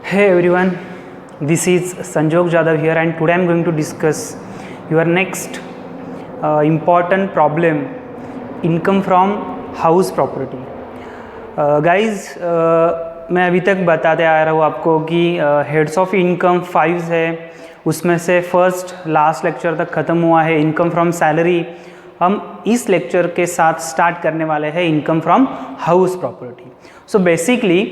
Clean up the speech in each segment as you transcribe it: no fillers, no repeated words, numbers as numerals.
Hey everyone, this is Sanjog Jadhav here and today I am going to discuss your next important problem, income from house property. Guys, मैं अभी तक बताते आ रहा हूँ आपको कि हेड्स ऑफ इनकम 5 है, उसमें से फर्स्ट लास्ट लेक्चर तक ख़त्म हुआ है इनकम फ्रॉम सैलरी। हम इस लेक्चर के साथ स्टार्ट करने वाले हैं income from house property. So basically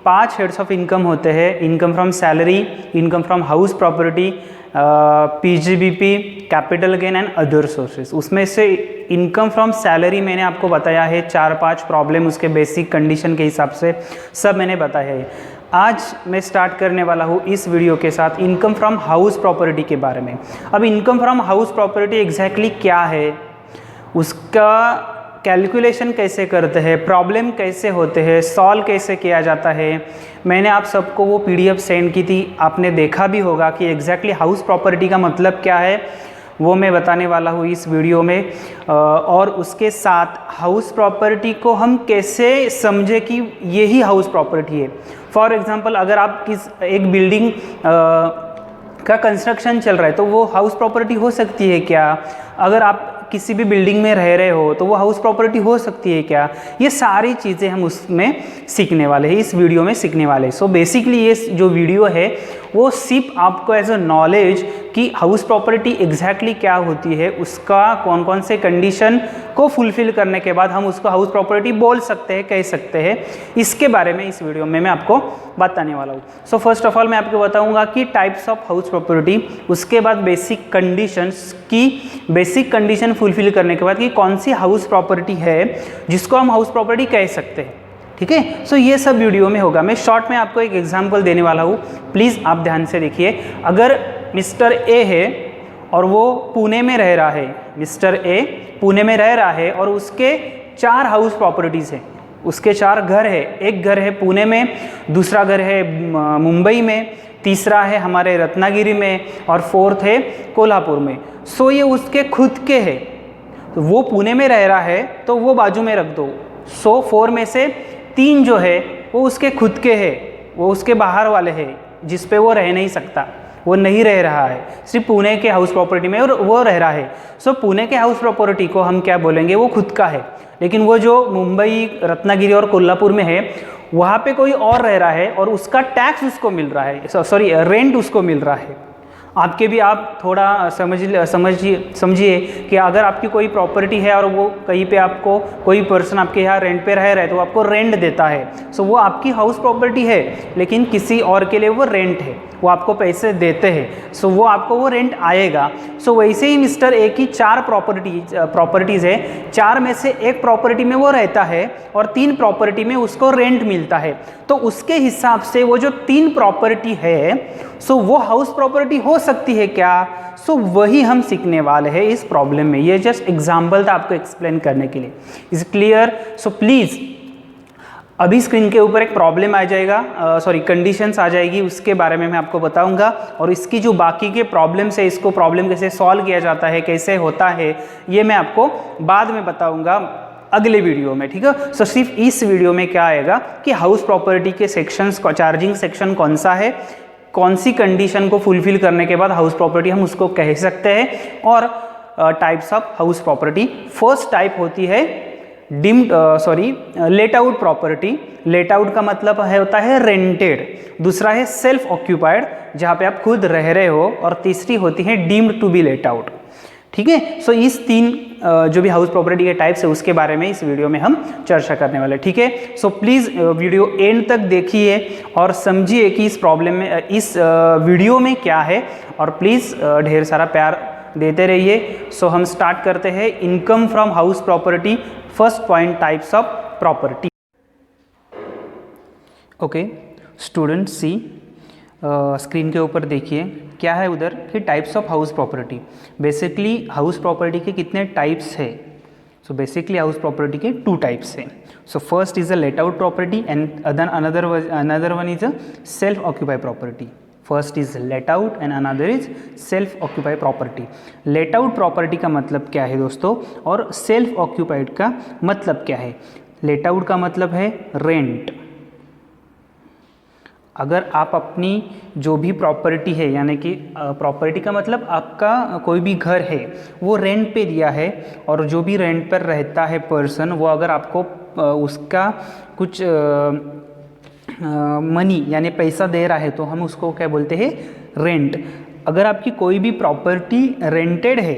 5 heads of income होते हैं, income from salary, income from house property, PGBP, capital gain and other sources. उसमें से इनकम फ्रॉम सैलरी मैंने आपको बताया है 4-5 प्रॉब्लम, उसके बेसिक कंडीशन के हिसाब से सब मैंने बताया है। आज मैं स्टार्ट करने वाला हूँ इस वीडियो के साथ इनकम फ्रॉम हाउस प्रॉपर्टी के बारे में। अब income from house property exactly क्या है, उसका कैलकुलेशन कैसे करते हैं, प्रॉब्लम कैसे होते हैं, सॉल्व कैसे किया जाता है। मैंने आप सबको वो पीडीएफ सेंड की थी, आपने देखा भी होगा कि एग्जैक्टली हाउस प्रॉपर्टी का मतलब क्या है, वो मैं बताने वाला हूँ इस वीडियो में। और उसके साथ हाउस प्रॉपर्टी को हम कैसे समझे कि यही हाउस प्रॉपर्टी है। फॉर एग्जांपल अगर आप एक बिल्डिंग का कंस्ट्रक्शन चल रहा है तो वो हाउस प्रॉपर्टी हो सकती है क्या? अगर आप किसी भी बिल्डिंग में रह रहे हो तो वो हाउस प्रॉपर्टी हो सकती है क्या? ये सारी चीज़ें हम उसमें सीखने वाले हैं, इस वीडियो में सीखने वाले हैं। सो बेसिकली ये जो वीडियो है वो सिर्फ आपको एज अ नॉलेज कि हाउस प्रॉपर्टी एग्जैक्टली क्या होती है, उसका कौन कौन से कंडीशन को फुलफिल करने के बाद हम उसको हाउस प्रॉपर्टी बोल सकते हैं, कह सकते हैं, इसके बारे में इस वीडियो में मैं आपको बताने वाला हूँ। सो फर्स्ट ऑफ ऑल मैं आपको बताऊँगा कि टाइप्स ऑफ हाउस प्रॉपर्टी, उसके बाद बेसिक कंडीशंस की बेसिक कंडीशन फुलफिल करने के बाद कि कौन सी हाउस प्रॉपर्टी है जिसको हम हाउस प्रॉपर्टी कह सकते हैं। ठीक है, सो ये सब वीडियो में होगा। मैं शॉर्ट में आपको एक एग्जांपल देने वाला हूँ, प्लीज़ आप ध्यान से देखिए। अगर मिस्टर ए है और वो पुणे में रह रहा है, मिस्टर ए पुणे में रह रहा है और उसके 4 हाउस प्रॉपर्टीज़ हैं, उसके 4 घर है। एक घर है पुणे में, दूसरा घर है मुंबई में, तीसरा है हमारे रत्नागिरी में और फोर्थ है कोल्हापुर में। सो ये उसके खुद के है, तो वो पुणे में रह रहा है तो वो बाजू में रख दो। सो 4 में से 3 जो है वो उसके खुद के है, वो उसके बाहर वाले हैं जिस पे वो रह नहीं सकता, वो नहीं रह रहा है, सिर्फ पुणे के हाउस प्रॉपर्टी में और वो रह रहा है। सो पुणे के हाउस प्रॉपर्टी को हम क्या बोलेंगे, वो खुद का है। लेकिन वो जो मुंबई, रत्नागिरी और कोल्हापुर में है वहाँ पे कोई और रह रहा है और उसका टैक्स उसको मिल रहा है, सॉरी रेंट उसको मिल रहा है। आपके भी आप थोड़ा समझिए कि अगर आपकी कोई प्रॉपर्टी है और वो कहीं पे आपको कोई पर्सन आपके यहाँ रेंट पे रह रहा है तो आपको रेंट देता है। सो वो आपकी हाउस प्रॉपर्टी है लेकिन किसी और के लिए वो रेंट है, वो आपको पैसे देते हैं, सो वो आपको वो रेंट आएगा। सो वैसे ही मिस्टर ए की 4 प्रॉपर्टीज़ है, 4 में से एक प्रॉपर्टी में वो रहता है और 3 प्रॉपर्टी में उसको रेंट मिलता है। तो उसके हिसाब से वो जो 3 प्रॉपर्टी है सो वो हाउस प्रॉपर्टी हो सकती है क्या? सो वही हम सीखने वाले हैं इस प्रॉब्लम में। ये जस्ट एग्जाम्पल था आपको एक्सप्लेन करने के लिए। Is clear? सो प्लीज़ अभी स्क्रीन के ऊपर एक प्रॉब्लम आ जाएगा, सॉरी कंडीशंस आ जाएगी, उसके बारे में मैं आपको बताऊंगा। और इसकी जो बाकी के प्रॉब्लम्स है, इसको प्रॉब्लम कैसे सॉल्व किया जाता है, कैसे होता है, ये मैं आपको बाद में बताऊंगा अगले वीडियो में। ठीक है, सो सिर्फ इस वीडियो में क्या आएगा कि हाउस प्रॉपर्टी के सेक्शंस, चार्जिंग सेक्शन कौन सा है, कौन सी कंडीशन को फुलफिल करने के बाद हाउस प्रॉपर्टी हम उसको कह सकते हैं, और types of house property. First type होती है late out property. Let out का मतलब होता है रेंटेड। दूसरा है सेल्फ ऑक्यूपाइड, जहाँ पे आप खुद रह रहे हो, और तीसरी होती है deemed to be let out. ठीक है, सो इस 3 जो भी हाउस प्रॉपर्टी के टाइप्स है उसके बारे में इस वीडियो में हम चर्चा करने वाले। ठीक है, सो प्लीज़ वीडियो एंड तक देखिए और समझिए कि इस प्रॉब्लम में, इस वीडियो में क्या है, और प्लीज़ ढेर सारा प्यार देते रहिए। सो हम स्टार्ट करते हैं income from house property. First point, types of property. Okay student, see screen के ऊपर देखिए क्या है उधर कि types of house property. Basically house property के कितने टाइप्स है? सो बेसिकली हाउस प्रॉपर्टी के 2 टाइप्स हैं। So first is a late out property and another one is a self occupy property. First is let out and another is self occupy property. Late out property का मतलब क्या है दोस्तों, और self occupied का मतलब क्या है? लेट आउट का मतलब है रेंट, अगर आप अपनी जो भी प्रॉपर्टी है, यानी कि प्रॉपर्टी का मतलब आपका कोई भी घर है वो रेंट पे दिया है, और जो भी रेंट पर रहता है पर्सन, वो अगर आपको उसका कुछ मनी यानी पैसा दे रहा है तो हम उसको क्या बोलते हैं, रेंट। अगर आपकी कोई भी प्रॉपर्टी रेंटेड है,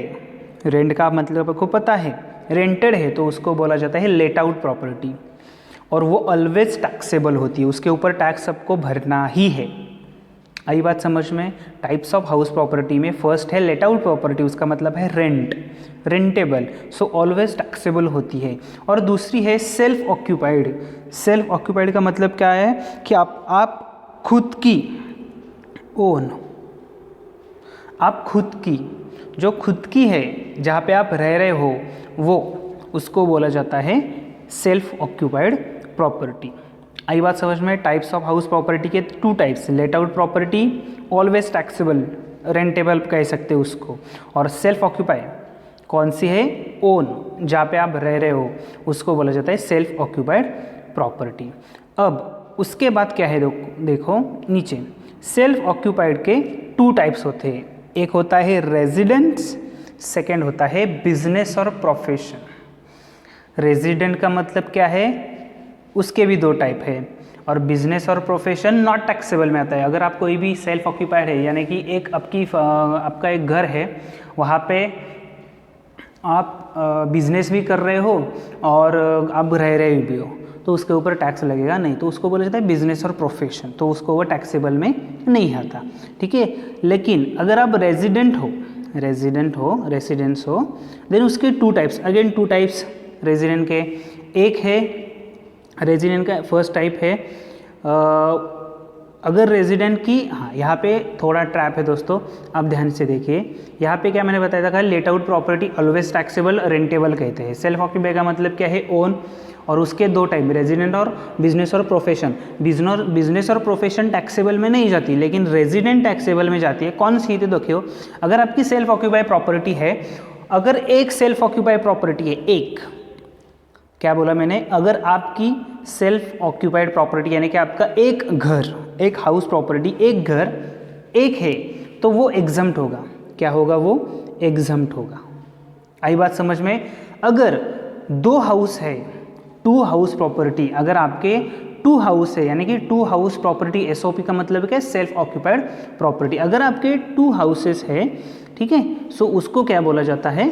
रेंट का मतलब आपको पता है, रेंटेड है, तो उसको बोला जाता है लेट आउट प्रॉपर्टी, और वो ऑलवेज टैक्सेबल होती है, उसके ऊपर टैक्स सबको भरना ही है। आई बात समझ में? टाइप्स ऑफ हाउस प्रॉपर्टी में फर्स्ट है लेट आउट प्रॉपर्टी, उसका मतलब है रेंट, रेंटेबल, सो ऑलवेज टैक्सेबल होती है। और दूसरी है सेल्फ ऑक्यूपाइड। सेल्फ ऑक्यूपाइड का मतलब क्या है कि आप खुद की ओन, आप खुद की, जो खुद की है, जहाँ पे आप रह रहे हो, वो उसको बोला जाता है सेल्फ ऑक्यूपाइड प्रॉपर्टी। आई बात समझ में? टाइप्स ऑफ हाउस प्रॉपर्टी के 2 types, let out property, always taxable, rentable कह सकते हो उसको, और सेल्फ ऑक्यूपाइड कौन सी है, ओन, जहाँ पे आप रह रहे हो, उसको बोला जाता है सेल्फ ऑक्यूपाइड प्रॉपर्टी। अब उसके बाद क्या है, देखो नीचे, सेल्फ ऑक्यूपाइड के 2 टाइप्स होते हैं, एक होता है रेजिडेंस, सेकेंड होता है बिजनेस और प्रोफेशन। रेजिडेंट का मतलब क्या है, उसके भी 2 टाइप है, और बिजनेस और प्रोफेशन नॉट टैक्सेबल में आता है। अगर आप कोई भी सेल्फ ऑक्यूपाइड है, यानी कि एक आपका एक घर है, वहाँ पे आप बिजनेस भी कर रहे हो और आप रह रहे भी हो, तो उसके ऊपर टैक्स लगेगा नहीं, तो उसको बोला जाता है बिजनेस और प्रोफेशन, तो उसको वो टैक्सेबल में नहीं आता, ठीक है। लेकिन अगर आप रेजिडेंस हो, देन उसके 2 टाइप्स, अगेन 2 टाइप्स रेजिडेंट के। एक है रेजिडेंट का फर्स्ट टाइप है, अगर रेजिडेंट की, हाँ यहाँ पे थोड़ा ट्रैप है दोस्तों, आप ध्यान से देखिए, यहाँ पे क्या मैंने बताया था, let out property always taxable, rentable कहते हैं। सेल्फ ऑक्यूपाइड का मतलब क्या है, ओन, और उसके 2 टाइप, रेजिडेंट और बिजनेस और प्रोफेशन। बिजनेस और प्रोफेशन टैक्सेबल में नहीं जाती, लेकिन रेजिडेंट टैक्सेबल में जाती है। कौन सी? तो देखियो, अगर आपकी सेल्फ ऑक्यूपाइड प्रॉपर्टी है, अगर एक सेल्फ ऑक्यूपाइड प्रॉपर्टी है, एक, क्या बोला मैंने, अगर आपकी सेल्फ ऑक्यूपाइड प्रॉपर्टी यानी कि आपका एक घर, एक हाउस प्रॉपर्टी, एक घर एक है, तो वो एग्जम्प्ट होगा। क्या होगा? वो एग्जम्प्ट होगा। आई बात समझ में? अगर 2 हाउस है, 2 हाउस प्रॉपर्टी, अगर आपके 2 हाउस है, यानी कि 2 हाउस प्रॉपर्टी, एसओपी का मतलब क्या है, सेल्फ ऑक्यूपाइड प्रॉपर्टी। अगर आपके 2 हाउसेस है, ठीक है, सो उसको क्या बोला जाता है,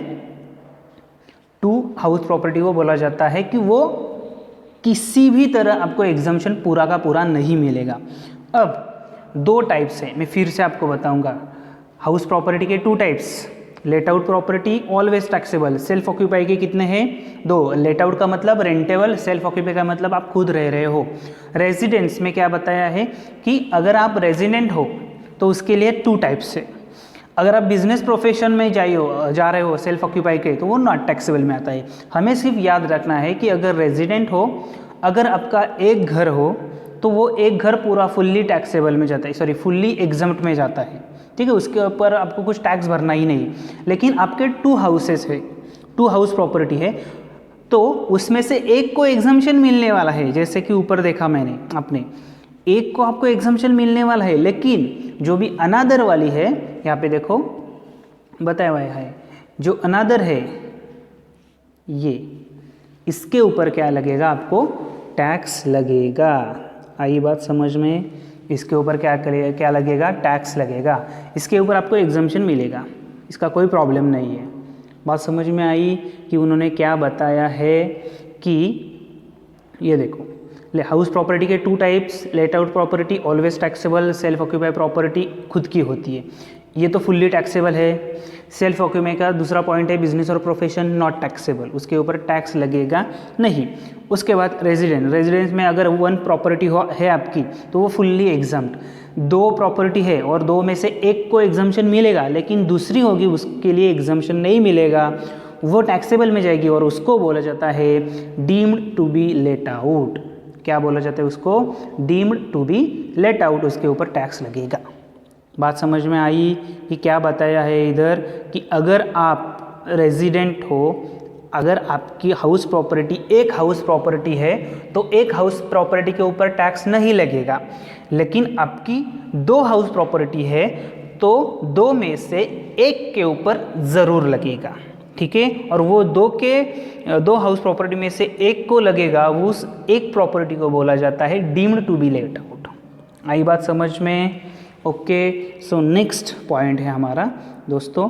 2 हाउस प्रॉपर्टी को बोला जाता है कि वो किसी भी तरह आपको एग्जम्पशन पूरा का पूरा नहीं मिलेगा। अब 2 टाइप्स हैं, मैं फिर से आपको बताऊंगा। हाउस प्रॉपर्टी के 2 types, let out property always taxable, self occupy के कितने हैं, 2। लेट आउट का मतलब रेंटेबल, सेल्फ ऑक्यूपाई का मतलब आप खुद रह रहे हो। रेजिडेंस में क्या बताया है कि अगर आप रेजिडेंट हो तो उसके लिए 2 टाइप्स है। अगर आप बिजनेस प्रोफेशन में जा रहे हो सेल्फ ऑक्यूपाई के, तो वो नॉट टैक्सेबल में आता है। हमें सिर्फ याद रखना है कि अगर रेजिडेंट हो, अगर आपका एक घर हो, तो वो एक घर पूरा फुल्ली टैक्सेबल में जाता है, सॉरी फुल्ली एग्जम्प्ट में जाता है, ठीक है, उसके ऊपर आपको कुछ टैक्स भरना ही नहीं। लेकिन आपके 2 हाउसेस है, 2 हाउस प्रॉपर्टी है, तो उसमें से एक को एग्जम्पशन मिलने वाला है, जैसे कि ऊपर देखा मैंने अपने, एक को आपको एग्जम्पशन मिलने वाला है, लेकिन जो भी अनादर वाली है, यहाँ पे देखो बताया हुआ है, जो अनादर है ये, इसके ऊपर क्या लगेगा, आपको टैक्स लगेगा। आई बात समझ में? इसके ऊपर क्या लगेगा, टैक्स लगेगा। इसके ऊपर आपको एग्जम्पशन मिलेगा, इसका कोई प्रॉब्लम नहीं है। बात समझ में आई कि उन्होंने क्या बताया है कि ये देखो, हाउस प्रॉपर्टी के 2 types, let out property always taxable, self occupy property खुद की होती है, ये तो फुल्ली टैक्सेबल है। सेल्फ ऑक्यूपाई का दूसरा पॉइंट है बिजनेस और प्रोफेशन नॉट टैक्सेबल, उसके ऊपर टैक्स लगेगा नहीं। उसके बाद रेजिडेंस में अगर 1 प्रॉपर्टी है आपकी, तो वो फुल्ली एग्जम्प्ट। 2 प्रॉपर्टी है और 2 में से एक को एग्जम्पशन मिलेगा, लेकिन दूसरी होगी उसके लिए एग्जम्पशन नहीं मिलेगा, वो टैक्सेबल में जाएगी, और उसको बोला जाता है deemed to be let out. क्या बोला जाता है उसको, deemed to be let out, उसके ऊपर टैक्स लगेगा। बात समझ में आई कि क्या बताया है इधर, कि अगर आप रेजिडेंट हो, अगर आपकी हाउस प्रॉपर्टी एक हाउस प्रॉपर्टी है तो एक हाउस प्रॉपर्टी के ऊपर टैक्स नहीं लगेगा, लेकिन आपकी 2 हाउस प्रॉपर्टी है तो 2 में से एक के ऊपर ज़रूर लगेगा, ठीक है। और वो 2 हाउस प्रॉपर्टी में से एक को लगेगा, वो उस एक प्रॉपर्टी को बोला जाता है deemed to be let out. आई बात समझ में? ओके, सो नेक्स्ट पॉइंट है हमारा दोस्तों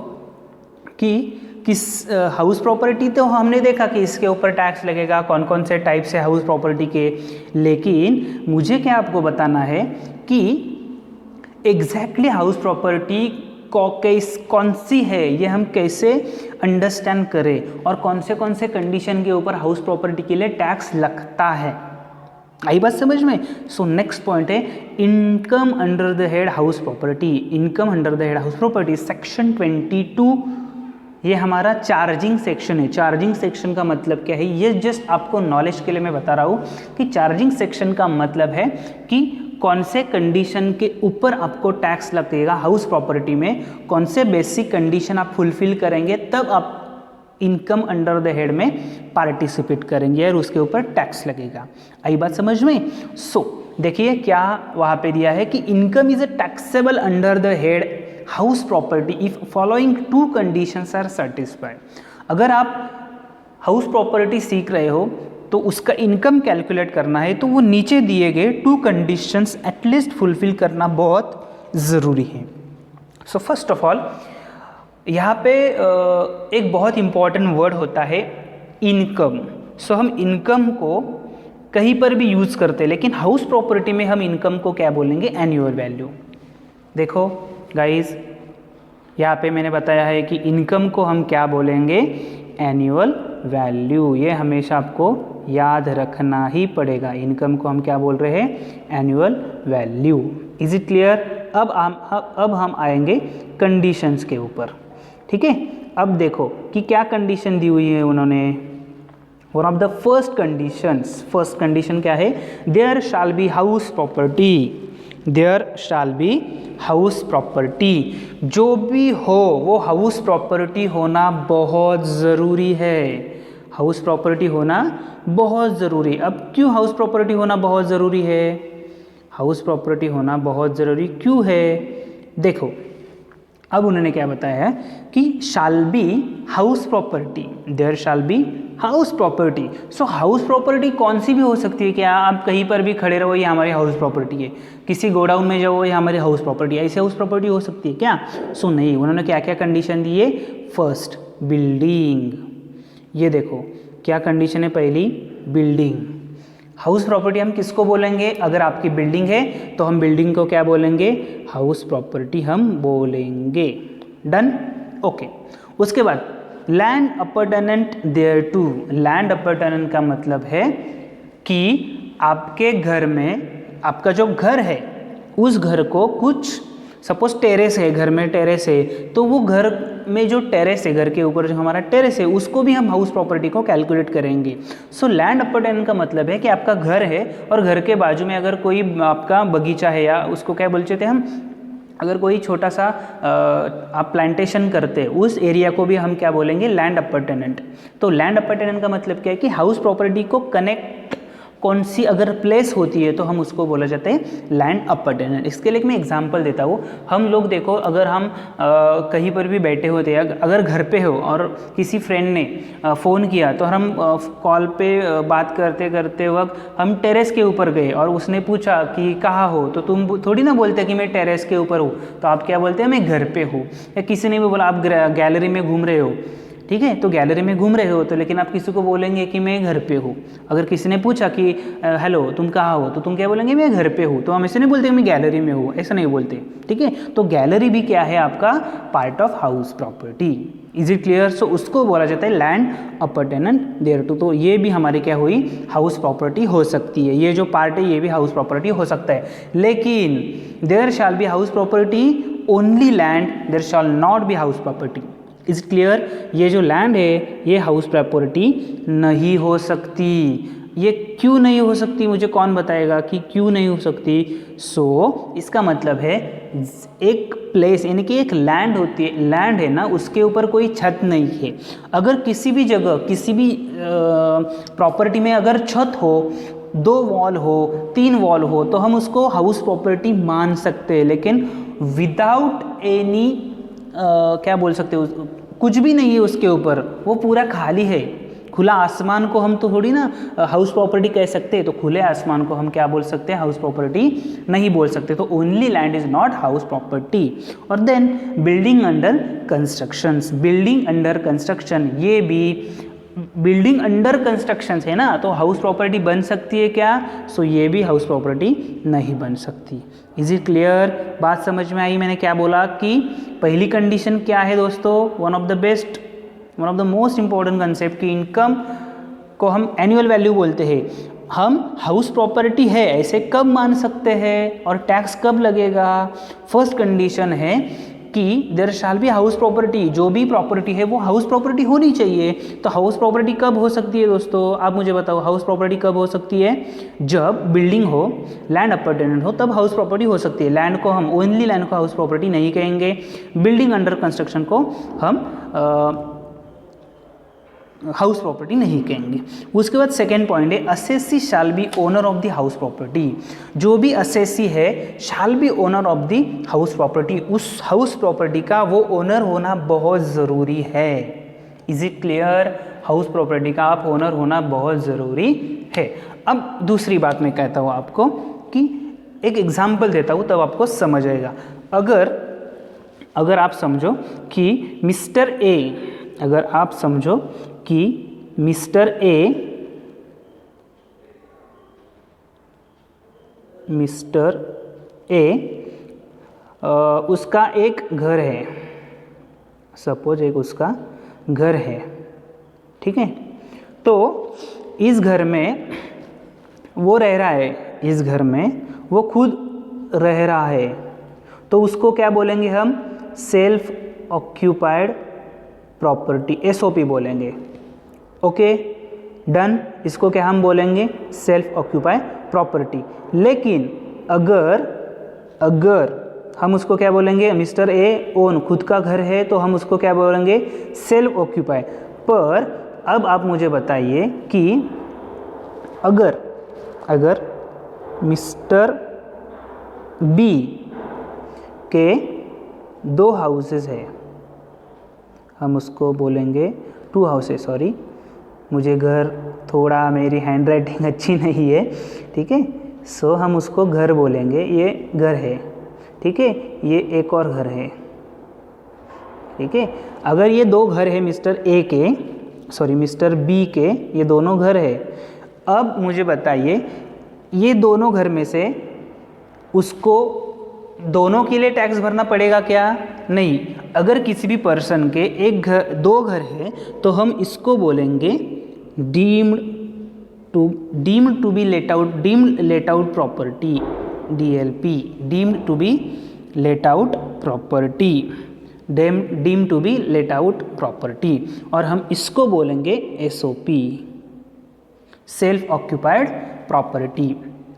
कि किस हाउस प्रॉपर्टी, तो हमने देखा कि इसके ऊपर टैक्स लगेगा, कौन कौन से टाइप से हाउस प्रॉपर्टी के, लेकिन मुझे क्या आपको बताना है कि एग्जैक्टली हाउस प्रॉपर्टी कौन सी है, ये हम कैसे अंडरस्टैंड करें और कौन से कंडीशन के ऊपर हाउस प्रॉपर्टी के लिए टैक्स लगता है। आई बात समझ में? सो नेक्स्ट पॉइंट है income under the head house property. Income under the head house property section 22, ये हमारा चार्जिंग सेक्शन है। चार्जिंग सेक्शन का मतलब क्या है, ये जस्ट आपको नॉलेज के लिए मैं बता रहा हूँ कि चार्जिंग सेक्शन का मतलब है कि कौन से कंडीशन के ऊपर आपको टैक्स लगेगा हाउस प्रॉपर्टी में, कौन से बेसिक कंडीशन आप फुलफिल करेंगे तब आप इनकम अंडर द हेड में पार्टिसिपेट करेंगे और उसके ऊपर टैक्स लगेगा। आई बात समझ में? सो देखिए क्या वहाँ पे दिया है कि income is a taxable under the head house property if following 2 conditions are satisfied. अगर आप हाउस प्रॉपर्टी सीख रहे हो तो उसका इनकम कैलकुलेट करना है तो वो नीचे दिए गए 2 कंडीशंस एटलीस्ट फुलफिल करना बहुत ज़रूरी है। सो फर्स्ट ऑफ ऑल यहाँ पे एक बहुत इम्पॉर्टेंट वर्ड होता है इनकम। सो हम इनकम को कहीं पर भी यूज़ करते हैं, लेकिन हाउस प्रॉपर्टी में हम इनकम को क्या बोलेंगे? Annual value. देखो गाइस, यहाँ पे मैंने बताया है कि इनकम को हम क्या बोलेंगे? Annual value. ये हमेशा आपको याद रखना ही पड़ेगा। इनकम को हम क्या बोल रहे हैं? Annual value. Is it clear? अब हम आएंगे कंडीशंस के ऊपर, ठीक है। अब देखो कि क्या कंडीशन दी हुई है उन्होंने। One of the first condition क्या है? There shall be house property. There shall be house property. जो भी हो वो हाउस प्रॉपर्टी होना बहुत ज़रूरी है। हाउस प्रॉपर्टी होना बहुत ज़रूरी। अब क्यों हाउस प्रॉपर्टी होना बहुत ज़रूरी है? हाउस प्रॉपर्टी होना बहुत ज़रूरी क्यों है? देखो अब उन्होंने क्या बताया है कि shall be house property. There shall be house property. So house property कौन सी भी हो सकती है क्या? आप कहीं पर भी खड़े रहो, ये हमारी हाउस प्रॉपर्टी है। किसी गोडाउन में जाओ, ये हमारी हाउस प्रॉपर्टी है। ऐसी हाउस प्रॉपर्टी हो सकती है क्या? सो नहीं। उन्होंने क्या क्या कंडीशन दी है? First building. ये देखो क्या कंडीशन है? पहली बिल्डिंग। हाउस प्रॉपर्टी हम किसको बोलेंगे? अगर आपकी बिल्डिंग है तो हम बिल्डिंग को क्या बोलेंगे? हाउस प्रॉपर्टी हम बोलेंगे। डन? ओके। उसके बाद लैंड अपर्टेनेंट देयर टू। लैंड अपर्टेनेंट का मतलब है कि आपके घर में, आपका जो घर है उस घर को कुछ, सपोज टेरेस है, घर में टेरेस है, तो वो घर में जो टेरेस है, घर के ऊपर जो हमारा टेरेस है, उसको भी हम हाउस प्रॉपर्टी को कैलकुलेट करेंगे। सो लैंड अपर्टेनेंट का मतलब है कि आपका घर है और घर के बाजू में अगर कोई आपका बगीचा है, या उसको क्या बोलते थे हम, अगर कोई छोटा सा आप प्लांटेशन करते हैं, उस एरिया को भी हम क्या बोलेंगे? लैंड अपर्टेनेंट। तो लैंड अपर्टेनेंट का मतलब क्या है कि हाउस प्रॉपर्टी को कनेक्ट कौन सी अगर प्लेस होती है तो हम उसको बोला जाता है लैंड अपर्टेनेंट। इसके लिए मैं एग्जांपल देता हूँ। हम लोग देखो, अगर हम कहीं पर भी बैठे होते हैं, अगर घर पे हो और किसी फ्रेंड ने फ़ोन किया तो हम कॉल पे बात करते करते वक्त हम टेरेस के ऊपर गए और उसने पूछा कि कहाँ हो, तो तुम थोड़ी ना बोलते कि मैं टेरेस के ऊपर हूँ, तो आप क्या बोलते हैं? मैं घर पे हूँ। या किसी ने भी बोला आप गैलरी में घूम रहे हो, ठीक है, तो गैलरी में घूम रहे हो तो, लेकिन आप किसी को बोलेंगे कि मैं घर पे हूँ। अगर किसी ने पूछा कि हेलो तुम कहाँ हो, तो तुम क्या बोलेंगे? मैं घर पे हूँ। तो हम ऐसे नहीं बोलते मैं गैलरी में हूँ, ऐसा नहीं बोलते, ठीक है। तो गैलरी भी क्या है? आपका part of house property. Is it clear? So उसको बोला जाता है लैंड अपर्टेनेंट देयर टू। तो ये भी हमारी क्या हुई? हाउस प्रॉपर्टी हो सकती है। ये जो पार्ट है ये भी हाउस प्रॉपर्टी हो सकता है। लेकिन there shall be house property only land, there shall not be house property. Is clear? ये जो लैंड है ये हाउस प्रॉपर्टी नहीं हो सकती। ये क्यों नहीं हो सकती, मुझे कौन बताएगा कि क्यों नहीं हो सकती? सो इसका मतलब है एक प्लेस यानी कि एक लैंड होती है, लैंड है ना, उसके ऊपर कोई छत नहीं है। अगर किसी भी जगह किसी भी प्रॉपर्टी में अगर छत हो, 2 वॉल हो, 3 वॉल हो, तो हम उसको हाउस प्रॉपर्टी मान सकते हैं। लेकिन विदाउट एनी क्या बोल सकते हो, कुछ भी नहीं है उसके ऊपर, वो पूरा खाली है, खुला आसमान को हम तो थोड़ी ना हाउस प्रॉपर्टी कह सकते हैं। तो खुले आसमान को हम क्या बोल सकते हैं? हाउस प्रॉपर्टी नहीं बोल सकते। तो only land is not house property. और then building under constructions, building under construction, ये भी बिल्डिंग अंडर कंस्ट्रक्शन है ना, तो हाउस प्रॉपर्टी बन सकती है क्या? सो ये भी हाउस प्रॉपर्टी नहीं बन सकती। Is it clear? बात समझ में आई? मैंने क्या बोला कि पहली कंडीशन क्या है दोस्तों? One of the most important concept की इनकम को हम एनुअल वैल्यू बोलते हैं। हम हाउस प्रॉपर्टी है ऐसे कब मान सकते हैं और टैक्स कब लगेगा? फर्स्ट कंडीशन है कि there shall be house property, जो भी प्रॉपर्टी है वो हाउस प्रॉपर्टी होनी चाहिए। तो हाउस प्रॉपर्टी कब हो सकती है दोस्तों? आप मुझे बताओ, हाउस प्रॉपर्टी कब हो सकती है? जब बिल्डिंग हो, लैंड अपार्टमेंट हो, तब हाउस प्रॉपर्टी हो सकती है। लैंड को हम ओनली लैंड को हाउस प्रॉपर्टी नहीं कहेंगे, बिल्डिंग अंडर कंस्ट्रक्शन को हम हाउस प्रॉपर्टी नहीं कहेंगे। उसके बाद सेकेंड पॉइंट है assessee shall be owner of the house property. जो भी असेसी है shall be owner of the house property, उस हाउस प्रॉपर्टी का वो ओनर होना बहुत ज़रूरी है। Is it clear? House property का आप ओनर होना बहुत ज़रूरी है। अब दूसरी बात मैं कहता हूँ आपको कि एक एग्जाम्पल देता हूँ, तब आपको समझ आएगा। अगर आप समझो कि मिस्टर ए, अगर आप समझो कि मिस्टर ए उसका एक घर है, सपोज एक उसका घर है, ठीक है। तो इस घर में वो रह रहा है, इस घर में वो खुद रह रहा है, तो उसको क्या बोलेंगे हम? सेल्फ ऑक्यूपाइड प्रॉपर्टी, एसओपी बोलेंगे। Okay done. इसको क्या हम बोलेंगे? Self occupied property. लेकिन अगर हम उसको क्या बोलेंगे? मिस्टर ए ओन, खुद का घर है, तो हम उसको क्या बोलेंगे? Self occupied. पर अब आप मुझे बताइए कि अगर मिस्टर बी के 2 हाउसेस है, हम उसको बोलेंगे 2 हाउसेस, सॉरी मुझे घर थोड़ा मेरी हैंड राइटिंग अच्छी नहीं है, ठीक है। सो हम उसको घर बोलेंगे, ये घर है, ठीक है, ये एक और घर है, ठीक है। अगर ये 2 घर है मिस्टर बी के, ये दोनों घर है। अब मुझे बताइए ये दोनों घर में से उसको दोनों के लिए टैक्स भरना पड़ेगा क्या? नहीं। अगर किसी भी पर्सन के 2 घर है तो हम इसको बोलेंगे deemed to be let out property, DLP, deemed to be let out property, deemed to be let out property. और हम इसको बोलेंगे SOP, सेल्फ ऑक्यूपाइड प्रॉपर्टी।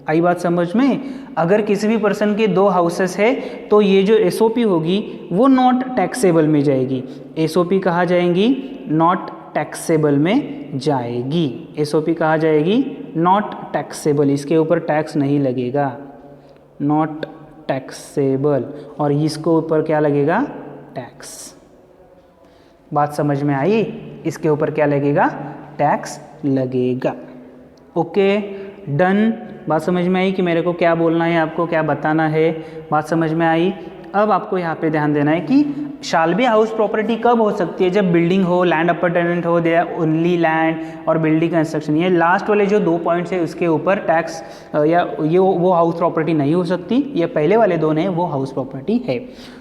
आई बात समझ में? अगर किसी भी पर्सन के 2 हाउसेस है तो ये जो SOP होगी वो नॉट टैक्सेबल में जाएगी। SOP कहाँ जाएंगी? नॉट टैक्सेबल में जाएगी। SOP कहाँ जाएगी? नॉट टैक्सेबल, इसके ऊपर टैक्स नहीं लगेगा, नॉट टैक्सेबल। और इसको ऊपर क्या लगेगा? टैक्स। बात समझ में आई? इसके ऊपर क्या लगेगा? टैक्स लगेगा। Okay done. बात समझ में आई कि मेरे को क्या बोलना है, आपको क्या बताना है? बात समझ में आई? अब आपको यहाँ पे ध्यान देना है कि शाल बी हाउस प्रॉपर्टी कब हो सकती है? जब बिल्डिंग हो, लैंड अपार्टमेंट हो, दे ओनली लैंड और बिल्डिंग कंस्ट्रक्शन। ये लास्ट वाले जो 2 पॉइंट्स है उसके ऊपर टैक्स या ये वो हाउस प्रॉपर्टी नहीं हो सकती। ये पहले वाले 2 हैं वो हाउस प्रॉपर्टी है।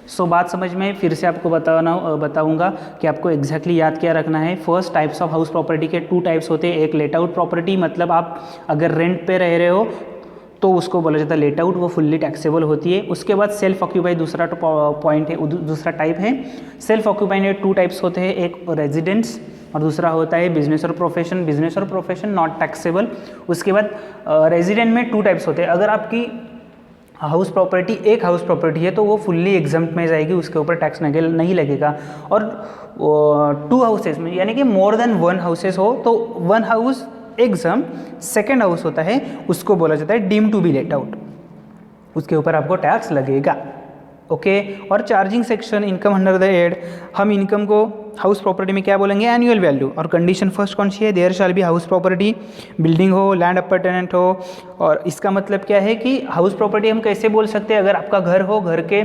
सो बात समझ में? फिर से आपको बताऊँगा कि आपको एग्जैक्टली याद क्या रखना है। First types of house property के 2 टाइप्स होते हैं। एक लेट आउट प्रॉपर्टी, मतलब आप अगर रेंट पे रह रहे हो तो उसको बोला जाता है लेट आउट, वो फुल्ली टैक्सेबल होती है। उसके बाद सेल्फ ऑक्यूपाई दूसरा पॉइंट है, दूसरा टाइप है। सेल्फ ऑक्यूपाई में 2 टाइप्स होते हैं, एक रेजिडेंस और दूसरा होता है बिजनेस और प्रोफेशन। बिजनेस और प्रोफेशन नॉट टैक्सेबल। उसके बाद रेजिडेंट में 2 टाइप्स होते हैं। अगर आपकी हाउस प्रॉपर्टी एक हाउस प्रॉपर्टी है तो वो फुल्ली एग्जम्प्ट में जाएगी, उसके ऊपर टैक्स नहीं लगेगा। और 2 हाउसेस में यानी कि मोर देन 1 हाउसेस हो तो 1 हाउस एग्जम्प्ट, सेकेंड हाउस होता है उसको बोला जाता है deem to be let out, उसके ऊपर आपको टैक्स लगेगा। ओके और charging section income under the head, हम इनकम को हाउस प्रॉपर्टी में क्या बोलेंगे, एनुअल वैल्यू। और कंडीशन फर्स्ट कौन सी है, there shall be house property, building हो, लैंड अपार्टमेंट हो। और इसका मतलब क्या है कि हाउस प्रॉपर्टी हम कैसे बोल सकते हैं, अगर आपका घर हो, घर के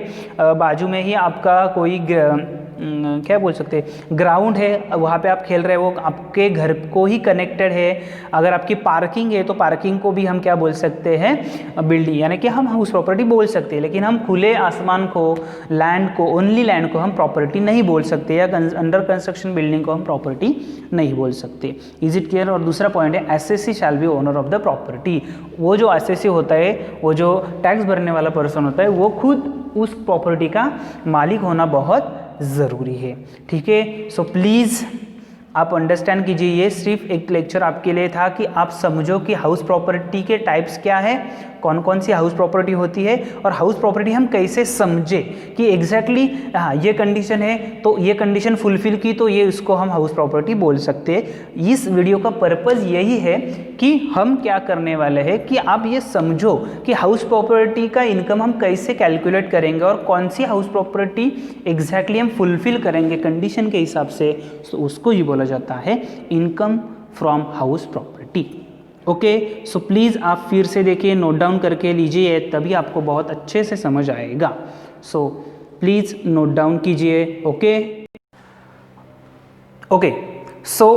बाजू में ही आपका कोई क्या बोल सकते हैं ग्राउंड है, वहाँ पे आप खेल रहे हो, आपके घर को ही कनेक्टेड है। अगर आपकी पार्किंग है तो पार्किंग को भी हम क्या बोल सकते हैं, बिल्डिंग, यानी कि हम हाउस प्रॉपर्टी बोल सकते हैं। लेकिन हम खुले आसमान को, लैंड को, ओनली लैंड को हम प्रॉपर्टी नहीं बोल सकते, या अंडर कंस्ट्रक्शन बिल्डिंग को हम प्रॉपर्टी नहीं बोल सकते। Is it clear. और दूसरा पॉइंट है SSC shall be owner of the property. वो जो एसएससी होता है, वो जो टैक्स भरने वाला पर्सन होता है, वो खुद उस प्रॉपर्टी का मालिक होना बहुत ज़रूरी है। ठीक है, सो प्लीज़ आप अंडरस्टैंड कीजिए, ये सिर्फ एक लेक्चर आपके लिए था कि आप समझो कि हाउस प्रॉपर्टी के टाइप्स क्या है, कौन कौन सी हाउस प्रॉपर्टी होती है, और हाउस प्रॉपर्टी हम कैसे समझे कि एग्जैक्टली हाँ ये कंडीशन है तो ये कंडीशन फुलफिल की तो ये उसको हम हाउस प्रॉपर्टी बोल सकते हैं। इस वीडियो का पर्पज़ यही है कि हम क्या करने वाले हैं कि आप ये समझो कि हाउस प्रॉपर्टी का इनकम हम कैसे कैलकुलेट करेंगे और कौन सी हाउस प्रॉपर्टी एग्जैक्टली हम फुलफिल करेंगे कंडीशन के हिसाब से, तो उसको ही बोला जाता है income from house property. Okay, so please आप फिर से देखिए, नोट डाउन करके लीजिए, तभी आपको बहुत अच्छे से समझ आएगा। सो प्लीज़ नोट डाउन कीजिए। ओके, सो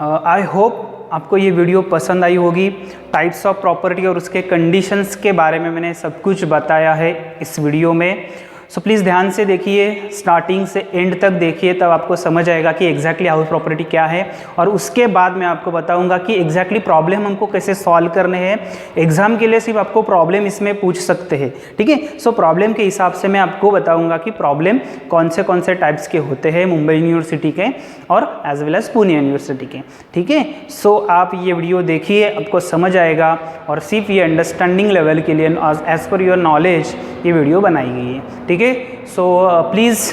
आई होप आपको ये वीडियो पसंद आई होगी। टाइप्स ऑफ प्रॉपर्टी और उसके कंडीशंस के बारे में मैंने सब कुछ बताया है इस वीडियो में। सो प्लीज़ ध्यान से देखिए, स्टार्टिंग से एंड तक देखिए, तब आपको समझ आएगा कि एग्जैक्टली हाउस प्रॉपर्टी क्या है। और उसके बाद मैं आपको बताऊंगा कि एग्जैक्टली प्रॉब्लम हमको कैसे सॉल्व करने हैं। एग्जाम के लिए सिर्फ आपको प्रॉब्लम इसमें पूछ सकते हैं, ठीक है। सो प्रॉब्लम के हिसाब से मैं आपको बताऊंगा कि प्रॉब्लम कौन से टाइप्स के होते हैं मुंबई यूनिवर्सिटी के और as well as Pune university के, ठीक है। सो आप ये वीडियो देखिए, आपको समझ आएगा, और सिर्फ ये अंडरस्टैंडिंग लेवल के लिए एज पर योर नॉलेज ये वीडियो बनाई गई है, ठीक है। सो प्लीज़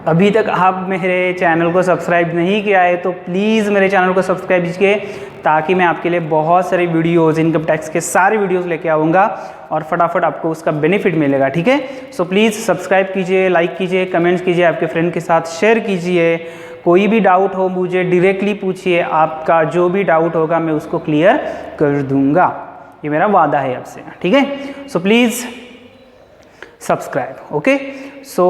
अभी तक आप मेरे चैनल को सब्सक्राइब नहीं किया है तो प्लीज़ मेरे चैनल को सब्सक्राइब कीजिए, ताकि मैं आपके लिए बहुत सारी वीडियोज़, इनकम टैक्स के सारे वीडियोज़ लेके आऊँगा और फटाफट आपको उसका बेनिफिट मिलेगा, ठीक है। सो प्लीज़ सब्सक्राइब कीजिए, लाइक कीजिए, कमेंट्स कीजिए, आपके फ्रेंड के साथ शेयर कीजिए। कोई भी डाउट हो मुझे डायरेक्टली पूछिए, आपका जो भी डाउट होगा मैं उसको क्लियर कर दूँगा, ये मेरा वादा है आपसे, ठीक है। So please subscribe. Okay, so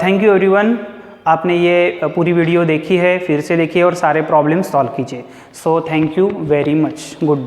thank you everyone, आपने ये पूरी वीडियो देखी है, फिर से देखिए और सारे प्रॉब्लम सॉल्व कीजिए। So thank you very much, good.